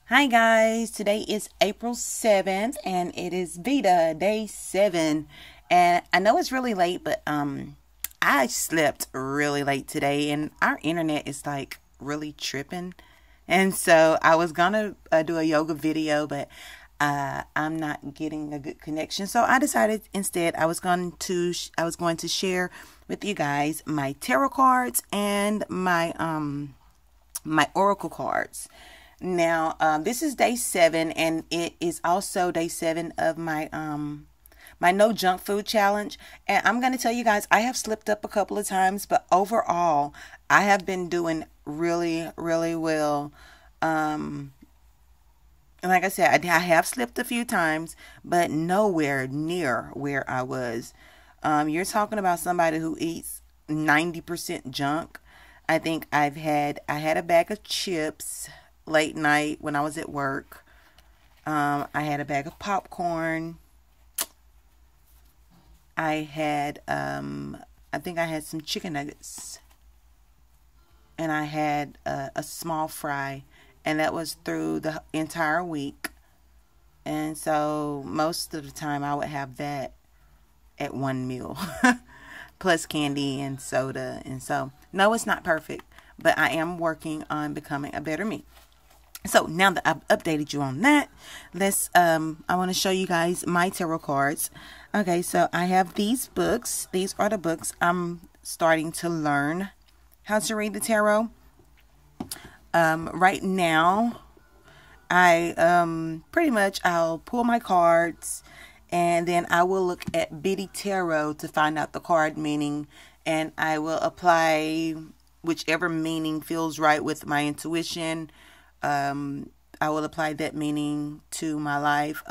Hi guys, today is April 7th and it is VEDA day 7. And I know it's really late, but I slept really late today and our internet is like really tripping. And so I was gonna do a yoga video, but I'm not getting a good connection. So I decided instead I was going to share with you guys my tarot cards and my oracle cards. Now, this is day 7, and it is also day 7 of my my no junk food challenge. And I'm going to tell you guys, I have slipped up a couple of times, but overall, I have been doing really, really well. And like I said, I have slipped a few times, but nowhere near where I was. You're talking about somebody who eats 90% junk. I think I had a bag of chips late night when I was at work. I had a bag of popcorn. I think I had some chicken nuggets. And I had a small fry. And that was through the entire week. And so most of the time I would have that at one meal. Plus candy and soda. And so, no, it's not perfect. But I am working on becoming a better me. So now that I've updated you on that, I want to show you guys my tarot cards. Okay, so I have these books. These are the books I'm starting to learn how to read the tarot. Right now, pretty much I'll pull my cards and then I will look at VEDA tarot to find out the card meaning, and I will apply whichever meaning feels right with my intuition. I will apply that meaning to my life.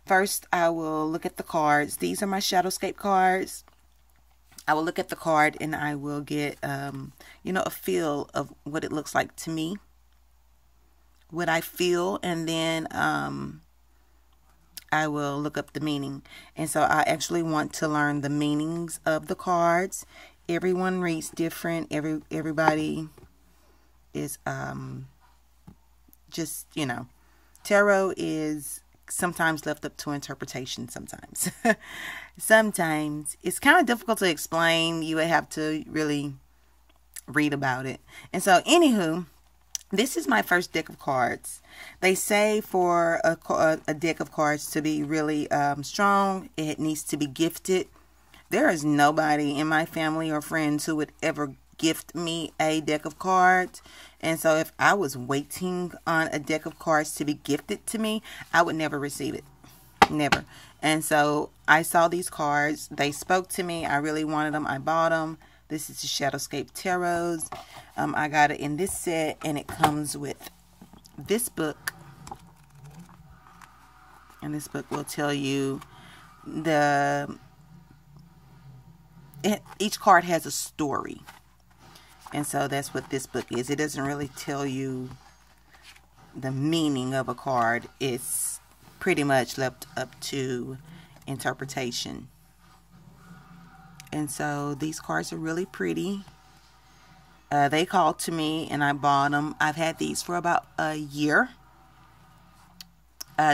First, I will look at the cards. These are my Shadowscape cards. I will look at the card and I will get, a feel of what it looks like to me. What I feel, and then I will look up the meaning. And so I actually want to learn the meanings of the cards. Everyone reads different. Everybody is just, tarot is sometimes left up to interpretation sometimes. Sometimes it's kind of difficult to explain. You would have to really read about it. And so, anywho, this is my first deck of cards. They say for a deck of cards to be really strong, it needs to be gifted. There is nobody in my family or friends who would ever gift me a deck of cards. And so if I was waiting on a deck of cards to be gifted to me, I would never receive it. Never. And so I saw these cards. They spoke to me. I really wanted them. I bought them. This is the Shadowscaped Arrows. I got it in this set, and it comes with this book. And this book will tell you each card has a story. And so that's what this book is. It doesn't really tell you the meaning of a card. It's pretty much left up to interpretation. And so these cards are really pretty. They called to me and I bought them. I've had these for about a year.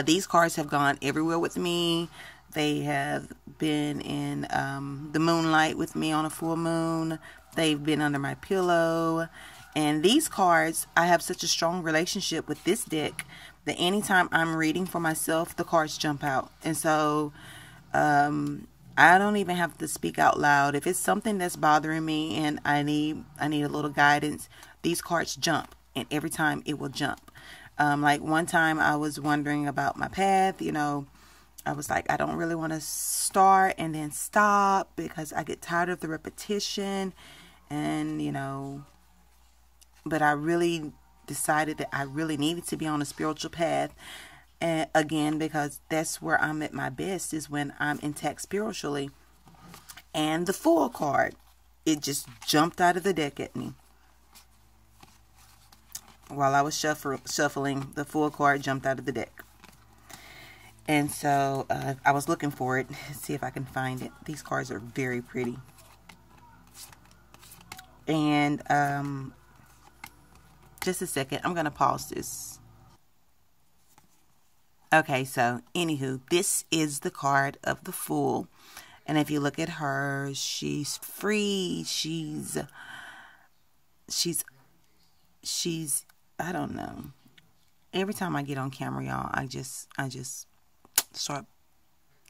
These cards have gone everywhere with me. They have been in the moonlight with me on a full moon. They've been under my pillow. And these cards, I have such a strong relationship with this deck that anytime I'm reading for myself, the cards jump out. And so I don't even have to speak out loud. If it's something that's bothering me and I need a little guidance, these cards jump. And every time it will jump. Like one time I was wondering about my path, I was like, I don't really want to start and then stop because I get tired of the repetition. And, but I really decided that I really needed to be on a spiritual path. And again, because that's where I'm at my best, is when I'm intact spiritually. And the Fool card, it just jumped out of the deck at me. While I was shuffling, the Fool card jumped out of the deck. And so I was looking for it. See if I can find it. These cards are very pretty. And just a second. I'm going to pause this. Okay, so anywho, this is the card of the Fool. And if you look at her, she's free. She's I don't know. Every time I get on camera, y'all, I just start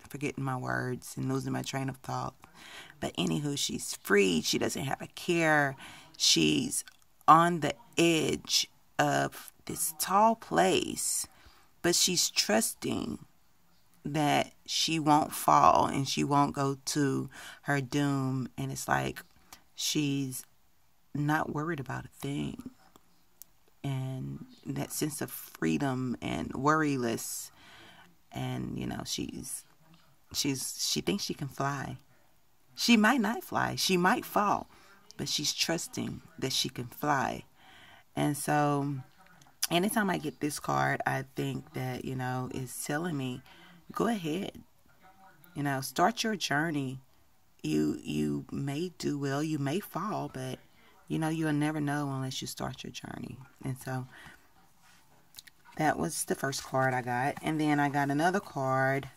forgetting my words and losing my train of thought. But anywho, she's free. She doesn't have a care. She's on the edge of this tall place, but she's trusting that she won't fall and she won't go to her doom. And it's like she's not worried about a thing. And that sense of freedom and worryless. And, you know, she thinks she can fly. She might not fly. She might fall. But she's trusting that she can fly. And so anytime I get this card, I think that, you know, it's telling me, go ahead. You know, start your journey. You may do well. You may fall, but, you know, you'll never know unless you start your journey. And so that was the first card I got. And then I got another card.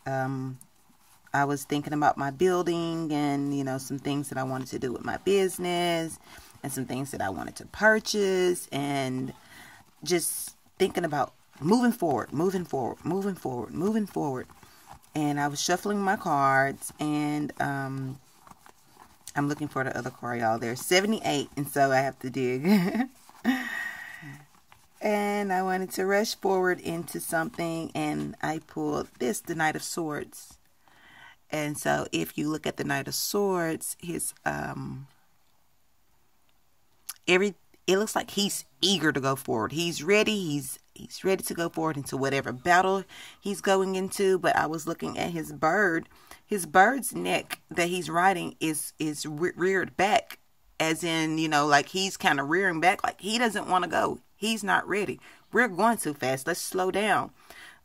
I was thinking about my building and, you know, some things that I wanted to do with my business and some things that I wanted to purchase and just thinking about moving forward. And I was shuffling my cards and I'm looking for the other card, y'all. There's 78, and so I have to dig. And I wanted to rush forward into something, and I pulled this, the Knight of Swords. And so if you look at the Knight of Swords, his it looks like he's eager to go forward. He's ready. He's ready to go forward into whatever battle he's going into. But I was looking at his bird. His bird's neck that he's riding is reared back, as in, you know, like he's kind of rearing back, like he doesn't want to go. He's not ready. We're going too fast. Let's slow down.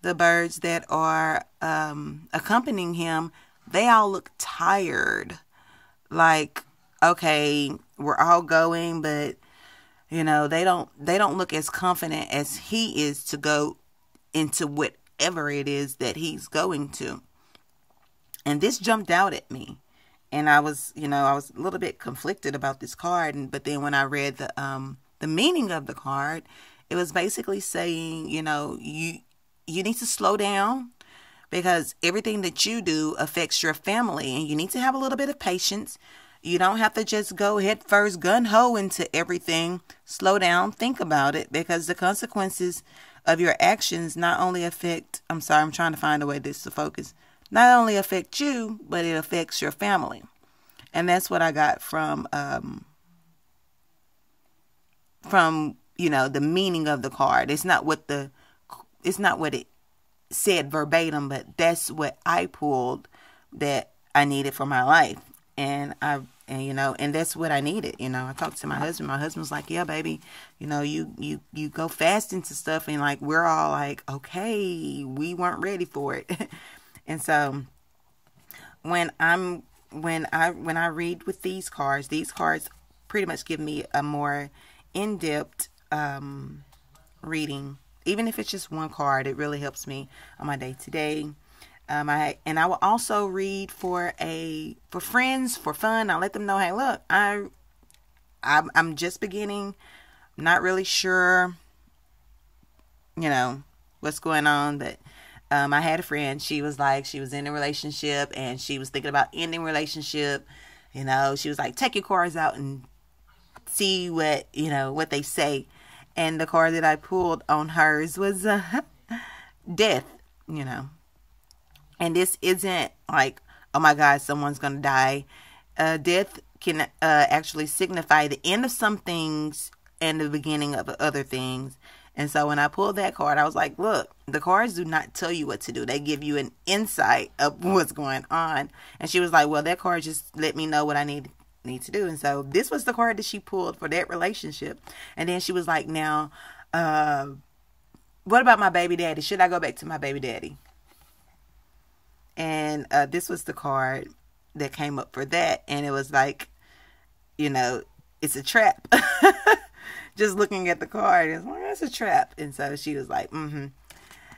The birds that are accompanying him, they all look tired. Like, okay, we're all going, but you know, they don't look as confident as he is to go into whatever it is that he's going to. And this jumped out at me. And I was a little bit conflicted about this card. But then when I read the meaning of the card, it was basically saying, you know, you need to slow down because everything that you do affects your family. And you need to have a little bit of patience. You don't have to just go head first, gun-ho into everything. Slow down, think about it, because the consequences of your actions not only affect, I'm trying to find a way this to focus, not only affect you, but it affects your family. And that's what I got from you know, the meaning of the card. It's not what it said verbatim, but that's what I pulled that I needed for my life. And that's what I needed. You know, I talked to my husband. My husband was like, yeah, baby, you know, you go fast into stuff. And like, we're all like, okay, we weren't ready for it. And so when I read with these cards pretty much give me a more in-depth reading. Even if it's just one card, it really helps me on my day-to-day. I will also read for friends, for fun. I'll let them know, hey, look, I'm just beginning, not really sure, you know, what's going on, but I had a friend. She was in a relationship and she was thinking about ending relationship. You know, she was like, take your cards out and see what they say. And the card that I pulled on hers was death, you know. And this isn't like, oh my God, someone's going to die. Death can actually signify the end of some things and the beginning of other things. And so when I pulled that card, I was like, look, the cards do not tell you what to do. They give you an insight of what's going on. And she was like, well, that card just let me know what I need to do. And so this was the card that she pulled for that relationship. And then she was like, now, what about my baby daddy? Should I go back to my baby daddy? And this was the card that came up for that. And it was like, you know, it's a trap. Just looking at the card, it's like, that's a trap. And so she was like,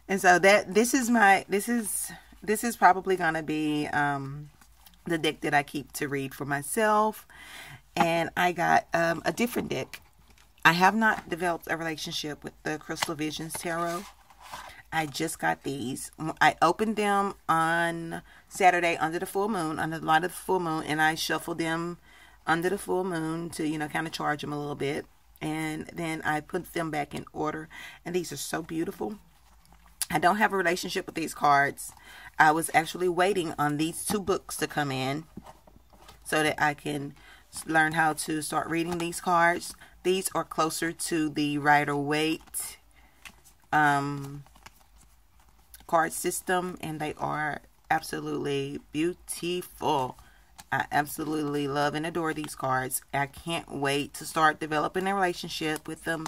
And so this is probably gonna be the deck that I keep to read for myself. And I got a different deck. I have not developed a relationship with the Crystal Visions Tarot. I just got these. I opened them on Saturday under the full moon, under the light of the full moon, and I shuffled them under the full moon to, you know, kind of charge them a little bit. And then I put them back in order. And these are so beautiful. I don't have a relationship with these cards. I was actually waiting on these 2 books to come in so that I can learn how to start reading these cards. These are closer to the Rider-Waite card system, and they are absolutely beautiful. I absolutely love and adore these cards. I can't wait to start developing a relationship with them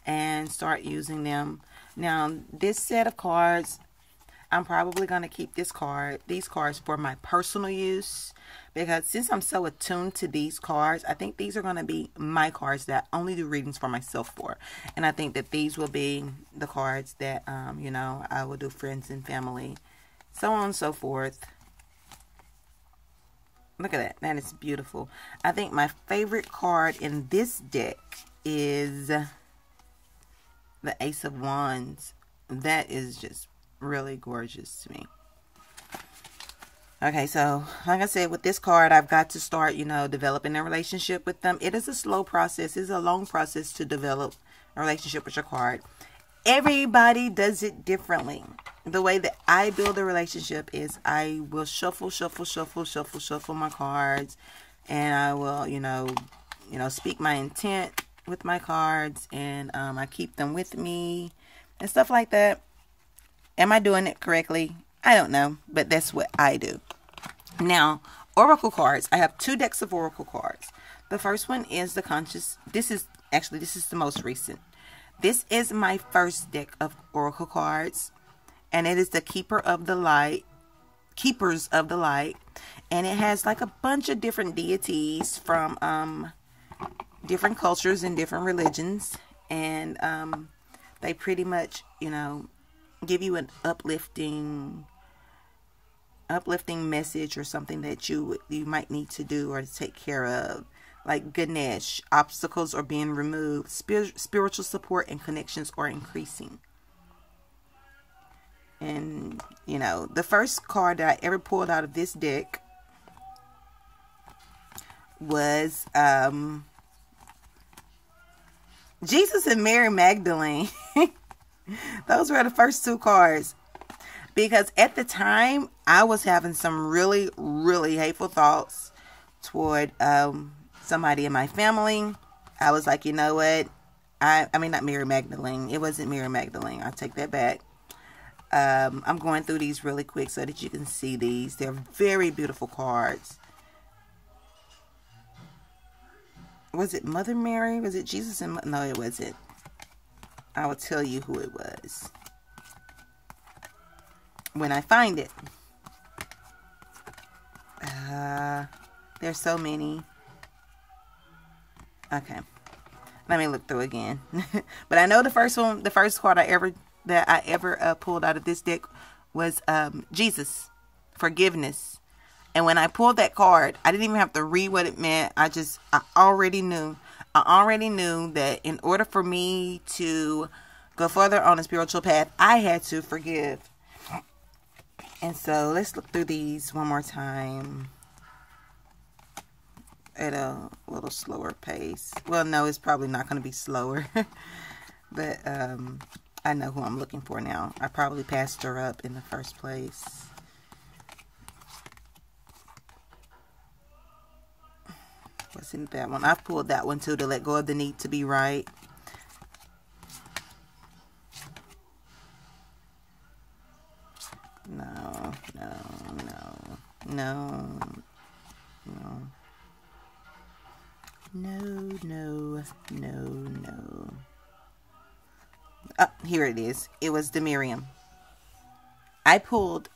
and start using them. Now, this set of cards, I'm probably going to keep these cards for my personal use, because since I'm so attuned to these cards, I think these are going to be my cards that I only do readings for myself for. And I think that these will be the cards that, you know, I will do friends and family, so on and so forth. Look at that. That is beautiful. I think my favorite card in this deck is the Ace of Wands. That is just really gorgeous to me. Okay, so like I said, with this card, I've got to start, you know, developing a relationship with them. It is a slow process. It's a long process to develop a relationship with your card. Everybody does it differently. The way that I build a relationship is I will shuffle my cards, and I will, you know, speak my intent with my cards, and I keep them with me and stuff like that. Am I doing it correctly? I don't know, but that's what I do. Now, oracle cards. I have 2 decks of oracle cards. The first one is the conscious. This is the most recent. This is my first deck of oracle cards, and it is the Keepers of the Light, and it has like a bunch of different deities from different cultures and different religions, and they pretty much, you know, give you an uplifting message or something that you might need to do or to take care of. Like Ganesh, obstacles are being removed, spiritual support and connections are increasing. And, you know, the first card that I ever pulled out of this deck was Jesus and Mary Magdalene. Those were the first 2 cards. Because at the time, I was having some really, really hateful thoughts toward somebody in my family. I was like, you know what? I mean, not Mary Magdalene. It wasn't Mary Magdalene. I'll take that back. I'm going through these really quick so that you can see these. They're very beautiful cards. Was it Mother Mary? Was it Jesus and... No, it wasn't. I will tell you who it was when I find it. There's so many. Okay, let me look through again. But I know the first card that I ever pulled out of this deck was Jesus, forgiveness. And when I pulled that card, I didn't even have to read what it meant. I already knew that in order for me to go further on a spiritual path, I had to forgive. And so let's look through these one more time at a little slower pace. Well, no, it's probably not going to be slower. But I know who I'm looking for now. I probably passed her up in the first place. Wasn't that one? I've pulled that one too, to let go of the need to be right. No. Oh, here it is. It was the Miriam. I pulled...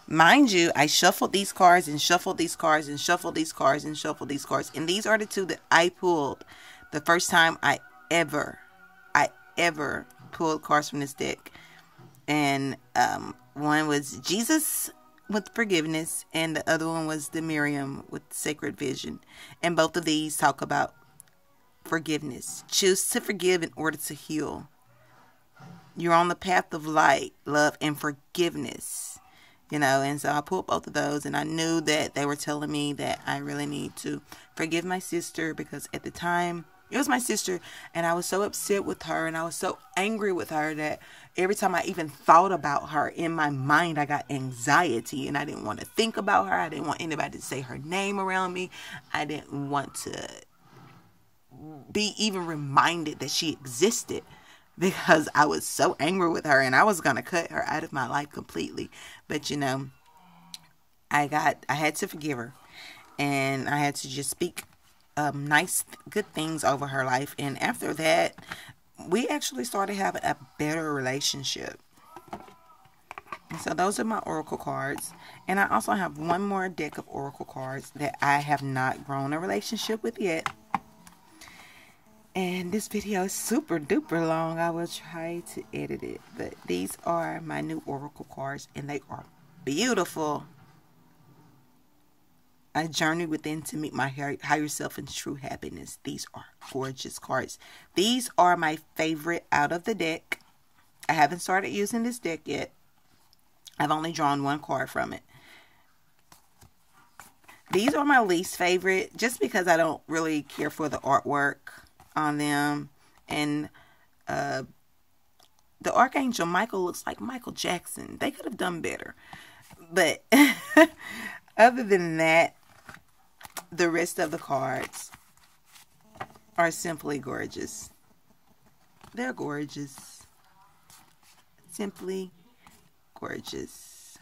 Mind you, I shuffled these cards and shuffled these cards and shuffled these cards and shuffled these cards. And these are the 2 that I pulled the first time I ever pulled cards from this deck. And one was Jesus with forgiveness, and the other one was the Miriam with sacred vision. And both of these talk about forgiveness. Choose to forgive in order to heal. You're on the path of light, love, and forgiveness. You know, and so I pulled both of those, and I knew that they were telling me that I really need to forgive my sister, because at the time, it was my sister, and I was so upset with her, and I was so angry with her that every time I even thought about her in my mind, I got anxiety, and I didn't want to think about her. I didn't want anybody to say her name around me. I didn't want to be even reminded that she existed, because I was so angry with her, and I was going to cut her out of my life completely. But, you know, I had to forgive her, and I had to just speak nice, good things over her life. And after that, we actually started having a better relationship. And so those are my oracle cards. And I also have one more deck of oracle cards that I have not grown a relationship with yet. And this video is super duper long. I will try to edit it. But these are my new oracle cards, and they are beautiful. I journey within to meet my higher self and true happiness. These are gorgeous cards. These are my favorite out of the deck. I haven't started using this deck yet. I've only drawn one card from it. These are my least favorite, just because I don't really care for the artwork on them. And the Archangel Michael looks like Michael Jackson. They could have done better. But other than that, the rest of the cards are simply gorgeous. They're gorgeous. Simply gorgeous.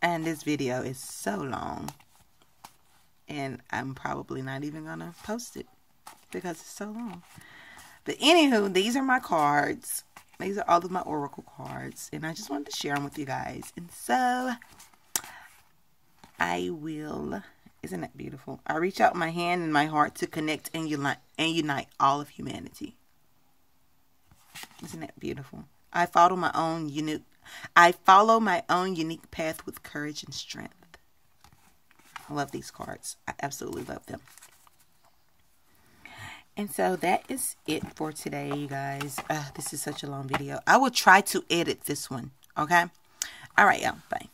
And this video is so long, and I'm probably not even going to post it because it's so long. But anywho, these are my cards. These are all of my oracle cards, and I just wanted to share them with you guys. And so I will, isn't that beautiful? I reach out my hand and my heart to connect and unite all of humanity. Isn't that beautiful? I follow my own unique path with courage and strength. I love these cards. I absolutely love them. And so that is it for today, you guys. This is such a long video. I will try to edit this one. Okay? All right, y'all. Bye.